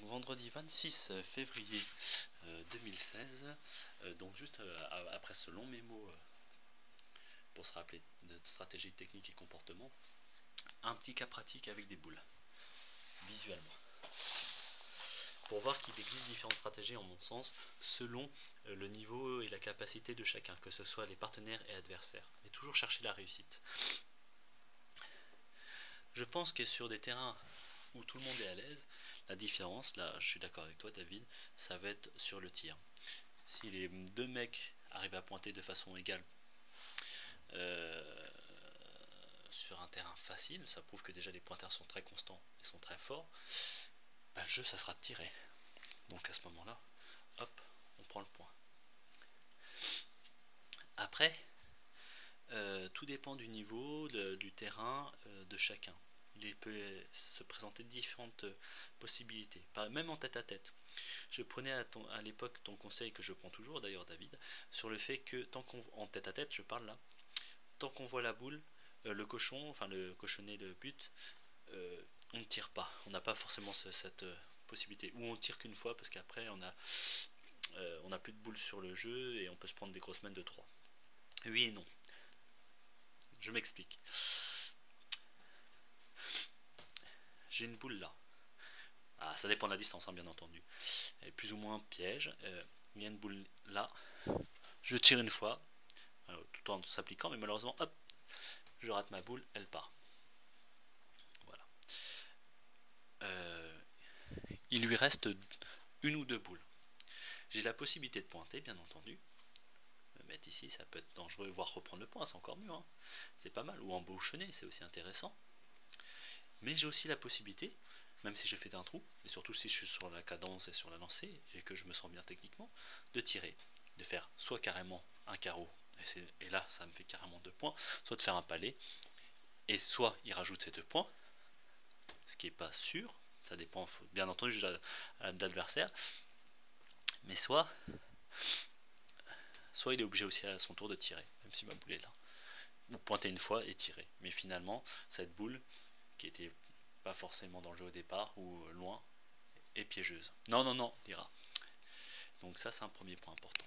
vendredi 26 février 2016, donc juste après ce long mémo pour se rappeler de stratégie, technique et comportement, un petit cas pratique avec des boules, visuellement. Pour voir qu'il existe différentes stratégies en mon sens, selon le niveau et la capacité de chacun, que ce soit les partenaires et adversaires, mais toujours chercher la réussite. Je pense que sur des terrains où tout le monde est à l'aise, la différence, là je suis d'accord avec toi David, ça va être sur le tir. Si les deux mecs arrivent à pointer de façon égale sur un terrain facile, ça prouve que déjà les pointeurs sont très constants et sont très forts, bah, le jeu ça sera de tirer. Donc à ce moment là, hop, on prend le point. Après, tout dépend du niveau, du terrain de chacun. Il peut se présenter différentes possibilités, même en tête à tête. Je prenais à l'époque ton conseil que je prends toujours d'ailleurs David, sur le fait que tant qu'on en tête à tête, je parle là, tant qu'on voit la boule, le cochon, enfin le cochonnet, le but, on ne tire pas. On n'a pas forcément cette possibilité. Ou on tire qu'une fois parce qu'après on a plus de boules sur le jeu et on peut se prendre des grosses mains de 3. Oui et non. Je m'explique. J'ai une boule là. Ah, ça dépend de la distance, hein, bien entendu. Elle est plus ou moins piège. Il y a une boule là. Je tire une fois, tout en s'appliquant, mais malheureusement, hop, je rate ma boule, elle part. Voilà. Il lui reste une ou deux boules. J'ai la possibilité de pointer, bien entendu. Me mettre ici, ça peut être dangereux, voire reprendre le point, c'est encore mieux. Hein. C'est pas mal. Ou embauchonner, c'est aussi intéressant. Mais j'ai aussi la possibilité, même si j'ai fait un trou, et surtout si je suis sur la cadence et sur la lancée, et que je me sens bien techniquement, de tirer, de faire soit carrément un carreau, et là ça me fait carrément 2 points, soit de faire un palais, et soit il rajoute ces 2 points, ce qui n'est pas sûr, ça dépend bien entendu de l'adversaire, mais soit il est obligé aussi à son tour de tirer, même si ma boule est là, ou pointer une fois et tirer, mais finalement cette boule qui était pas forcément dans le jeu au départ ou loin, est piégeuse. Non, non, non, dira. Donc ça c'est un premier point important.